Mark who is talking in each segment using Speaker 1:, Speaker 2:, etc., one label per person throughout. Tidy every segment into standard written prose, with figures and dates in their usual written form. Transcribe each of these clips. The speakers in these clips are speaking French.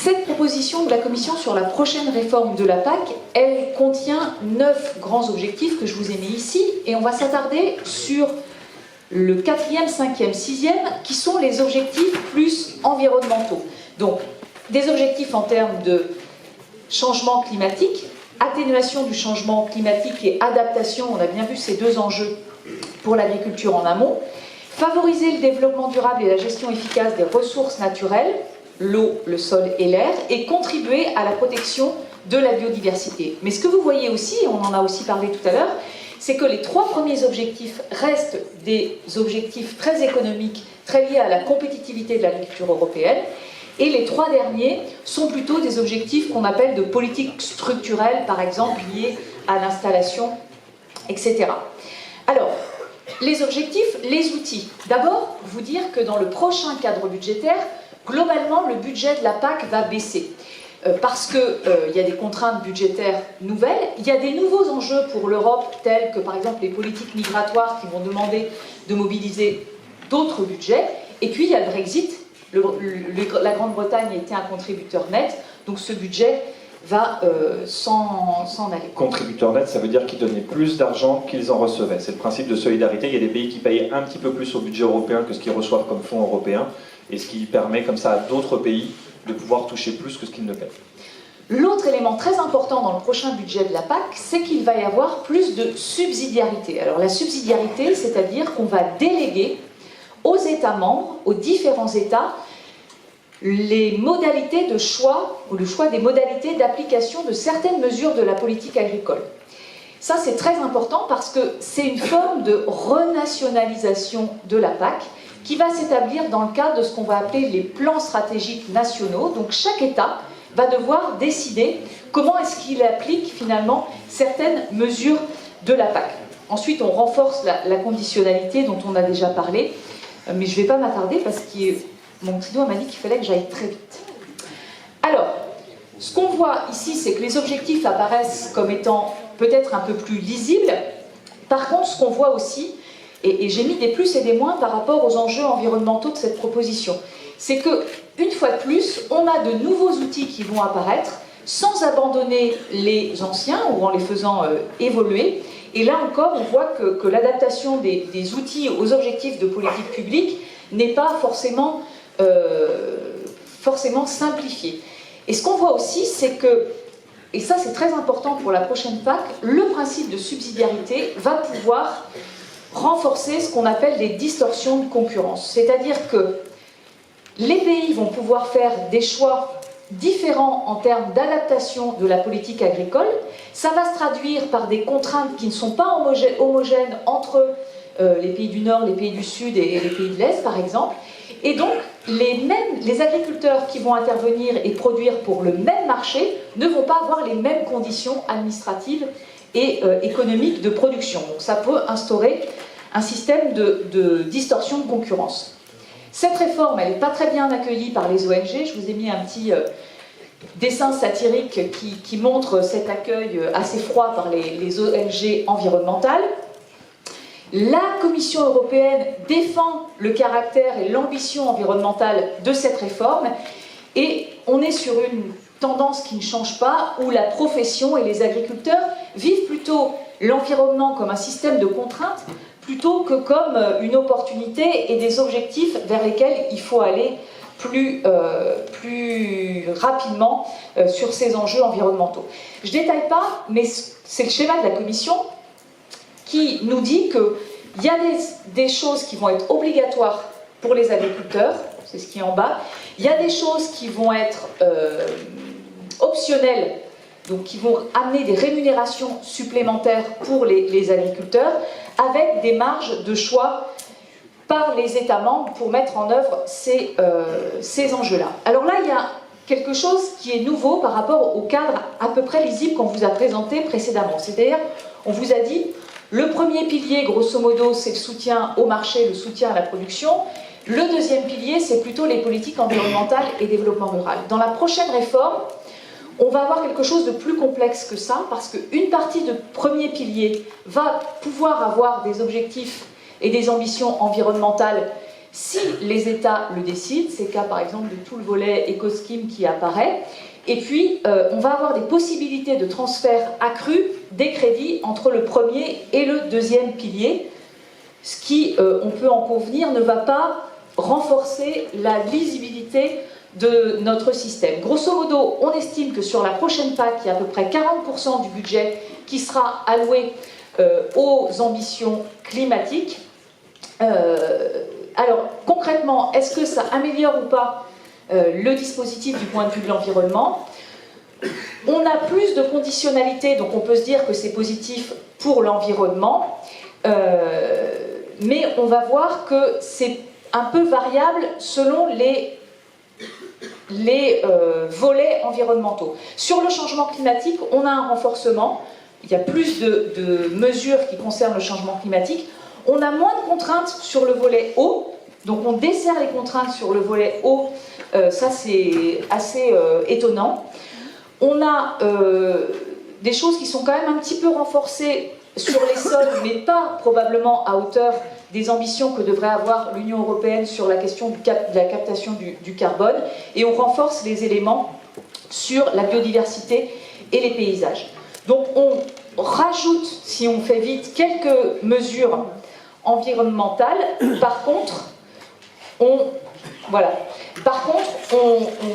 Speaker 1: Cette proposition de la Commission sur la prochaine réforme de la PAC, elle contient 9 grands objectifs que je vous ai mis ici, et on va s'attarder sur le 4e, 5e, 6e, qui sont les objectifs plus environnementaux. Donc, des objectifs en termes de changement climatique, atténuation du changement climatique et adaptation, on a bien vu ces deux enjeux pour l'agriculture en amont, favoriser le développement durable et la gestion efficace des ressources naturelles, l'eau, le sol et l'air, et contribuer à la protection de la biodiversité. Mais ce que vous voyez aussi, et on en a aussi parlé tout à l'heure, c'est que les 3 premiers objectifs restent des objectifs très économiques, très liés à la compétitivité de l'agriculture européenne, et les 3 derniers sont plutôt des objectifs qu'on appelle de politique structurelle, par exemple liés à l'installation, etc. Alors, les objectifs, les outils. D'abord, vous dire que dans le prochain cadre budgétaire, globalement, le budget de la PAC va baisser. Parce qu'il y a des contraintes budgétaires nouvelles, il y a des nouveaux enjeux pour l'Europe, tels que par exemple les politiques migratoires qui vont demander de mobiliser d'autres budgets, et puis il y a le Brexit. La Grande-Bretagne était un contributeur net, donc ce budget va s'en aller.
Speaker 2: Contributeur net, ça veut dire qu'ils donnaient plus d'argent qu'ils en recevaient. C'est le principe de solidarité. Il y a des pays qui payent un petit peu plus au budget européen que ce qu'ils reçoivent comme fonds européens, et ce qui permet comme ça à d'autres pays de pouvoir toucher plus que ce qu'ils ne paient.
Speaker 1: L'autre élément très important dans le prochain budget de la PAC, c'est qu'il va y avoir plus de subsidiarité. Alors la subsidiarité, c'est-à-dire qu'on va déléguer aux États membres, aux différents États, les modalités de choix, ou le choix des modalités d'application de certaines mesures de la politique agricole. Ça, c'est très important parce que c'est une forme de renationalisation de la PAC qui va s'établir dans le cadre de ce qu'on va appeler les plans stratégiques nationaux. Donc chaque État va devoir décider comment est-ce qu'il applique finalement certaines mesures de la PAC. Ensuite, on renforce la conditionnalité dont on a déjà parlé, mais je ne vais pas m'attarder parce que mon petit doigt m'a dit qu'il fallait que j'aille très vite. Alors, ce qu'on voit ici, c'est que les objectifs apparaissent comme étant peut-être un peu plus lisibles. Par contre, ce qu'on voit aussi, et j'ai mis des plus et des moins par rapport aux enjeux environnementaux de cette proposition, c'est que, une fois de plus, on a de nouveaux outils qui vont apparaître sans abandonner les anciens ou en les faisant évoluer. Et là encore, on voit que l'adaptation des outils aux objectifs de politique publique n'est pas forcément simplifiée. Et ce qu'on voit aussi, c'est que, et ça c'est très important pour la prochaine PAC, le principe de subsidiarité va pouvoir renforcer ce qu'on appelle les distorsions de concurrence. C'est-à-dire que les pays vont pouvoir faire des choix différents en termes d'adaptation de la politique agricole. Ça va se traduire par des contraintes qui ne sont pas homogènes entre les pays du Nord, les pays du Sud et les pays de l'Est, par exemple. Et donc, les agriculteurs qui vont intervenir et produire pour le même marché ne vont pas avoir les mêmes conditions administratives et économiques de production. Donc ça peut instaurer un système de distorsion de concurrence. Cette réforme, elle n'est pas très bien accueillie par les ONG. Je vous ai mis un petit dessin satirique qui montre cet accueil assez froid par les ONG environnementales. La Commission européenne défend le caractère et l'ambition environnementale de cette réforme et on est sur une tendance qui ne change pas où la profession et les agriculteurs vivent plutôt l'environnement comme un système de contraintes plutôt que comme une opportunité et des objectifs vers lesquels il faut aller plus rapidement sur ces enjeux environnementaux. Je ne détaille pas, mais c'est le schéma de la Commission qui nous dit qu'il y a des choses qui vont être obligatoires pour les agriculteurs, c'est ce qui est en bas, il y a des choses qui vont être optionnelles, donc qui vont amener des rémunérations supplémentaires pour les agriculteurs, avec des marges de choix par les États membres pour mettre en œuvre ces enjeux-là. Alors là, il y a quelque chose qui est nouveau par rapport au cadre à peu près lisible qu'on vous a présenté précédemment. C'est-à-dire, on vous a dit, le premier pilier, grosso modo, c'est le soutien au marché, le soutien à la production. Le deuxième pilier, c'est plutôt les politiques environnementales et développement rural. Dans la prochaine réforme, on va avoir quelque chose de plus complexe que ça, parce qu'une partie de premier pilier va pouvoir avoir des objectifs et des ambitions environnementales, si les États le décident. C'est le cas par exemple de tout le volet EcoScheme qui apparaît. Et puis, on va avoir des possibilités de transfert accru des crédits entre le premier et le deuxième pilier, ce qui, on peut en convenir, ne va pas renforcer la lisibilité de notre système. Grosso modo, on estime que sur la prochaine PAC, il y a à peu près 40% du budget qui sera alloué aux ambitions climatiques. Alors, concrètement, est-ce que ça améliore ou pas le dispositif du point de vue de l'environnement? On a plus de conditionnalité, donc on peut se dire que c'est positif pour l'environnement, mais on va voir que c'est un peu variable selon les volets environnementaux. Sur le changement climatique, on a un renforcement, il y a plus de mesures qui concernent le changement climatique, on a moins de contraintes sur le volet eau, donc on desserre les contraintes sur le volet eau, ça c'est assez étonnant. On a des choses qui sont quand même un petit peu renforcées sur les sols, mais pas probablement à hauteur des ambitions que devrait avoir l'Union européenne sur la question de la captation du carbone, et on renforce les éléments sur la biodiversité et les paysages. Donc on rajoute, si on fait vite, quelques mesures environnementales. Par contre,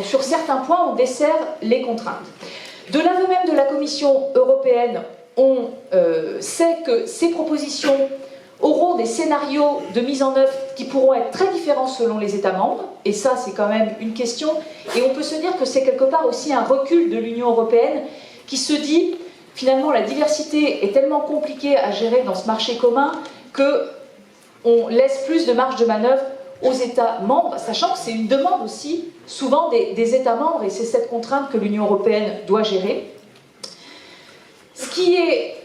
Speaker 1: sur certains points, on dessert les contraintes. De l'aveu même de la Commission européenne, on sait que ces propositions auront des scénarios de mise en œuvre qui pourront être très différents selon les États membres, et ça c'est quand même une question, et on peut se dire que c'est quelque part aussi un recul de l'Union européenne qui se dit, finalement la diversité est tellement compliquée à gérer dans ce marché commun qu'on laisse plus de marge de manœuvre aux États membres, sachant que c'est une demande aussi souvent des États membres, et c'est cette contrainte que l'Union européenne doit gérer. Ce qui est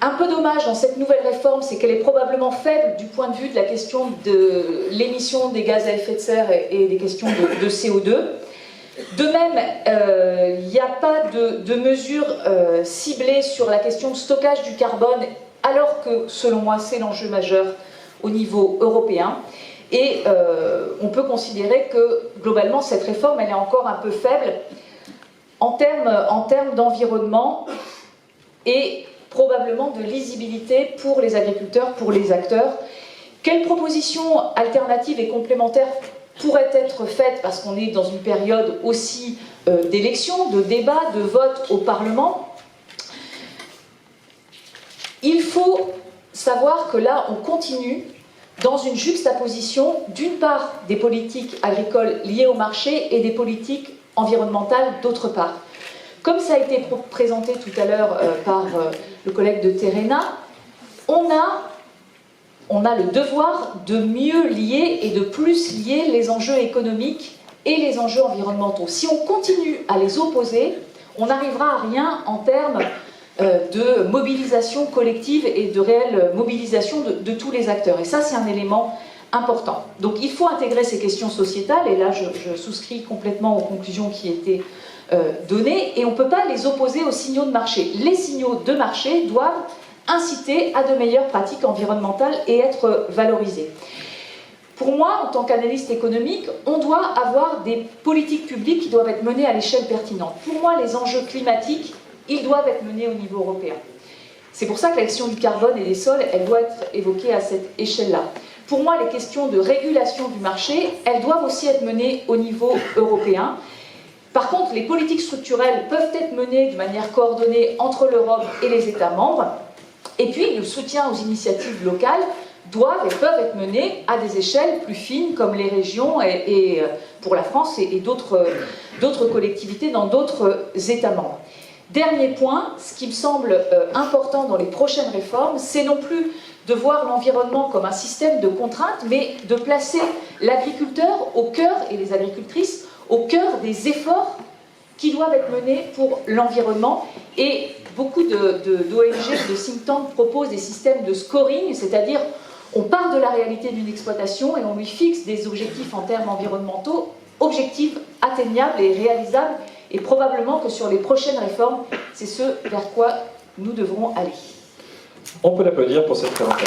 Speaker 1: un peu dommage dans cette nouvelle réforme, c'est qu'elle est probablement faible du point de vue de la question de l'émission des gaz à effet de serre et des questions de CO2. De même, il n'y a pas de mesures ciblées sur la question de stockage du carbone, alors que, selon moi, c'est l'enjeu majeur au niveau européen. Et on peut considérer que, globalement, cette réforme, elle est encore un peu faible en termes d'environnement et probablement de lisibilité pour les agriculteurs, pour les acteurs. Quelles propositions alternatives et complémentaires pourraient être faites, parce qu'on est dans une période aussi d'élections, de débats, de votes au Parlement? Il faut savoir que là, on continue dans une juxtaposition, d'une part, des politiques agricoles liées au marché et des politiques environnementales d'autre part. Comme ça a été présenté tout à l'heure par le collègue de Terena, on a le devoir de mieux lier et de plus lier les enjeux économiques et les enjeux environnementaux. Si on continue à les opposer, on n'arrivera à rien en termes de mobilisation collective et de réelle mobilisation de tous les acteurs. Et ça, c'est un élément important. Donc il faut intégrer ces questions sociétales, et là je souscris complètement aux conclusions qui étaient données, et on ne peut pas les opposer aux signaux de marché. Les signaux de marché doivent inciter à de meilleures pratiques environnementales et être valorisés. Pour moi, en tant qu'analyste économique, on doit avoir des politiques publiques qui doivent être menées à l'échelle pertinente. Pour moi, les enjeux climatiques, ils doivent être menés au niveau européen. C'est pour ça que la question du carbone et des sols, elle doit être évoquée à cette échelle-là. Pour moi, les questions de régulation du marché, elles doivent aussi être menées au niveau européen. Par contre, les politiques structurelles peuvent être menées de manière coordonnée entre l'Europe et les États membres. Et puis, le soutien aux initiatives locales doivent et peuvent être menées à des échelles plus fines, comme les régions et pour la France et d'autres collectivités dans d'autres États membres. Dernier point, ce qui me semble important dans les prochaines réformes, c'est non plus de voir l'environnement comme un système de contraintes, mais de placer l'agriculteur au cœur, et les agricultrices, au cœur des efforts qui doivent être menés pour l'environnement. Et beaucoup d'ONG, de think tanks proposent des systèmes de scoring, c'est-à-dire on part de la réalité d'une exploitation et on lui fixe des objectifs en termes environnementaux, objectifs atteignables et réalisables, et probablement que sur les prochaines réformes, c'est ce vers quoi nous devrons aller.
Speaker 2: On peut l'applaudir pour cette présentation.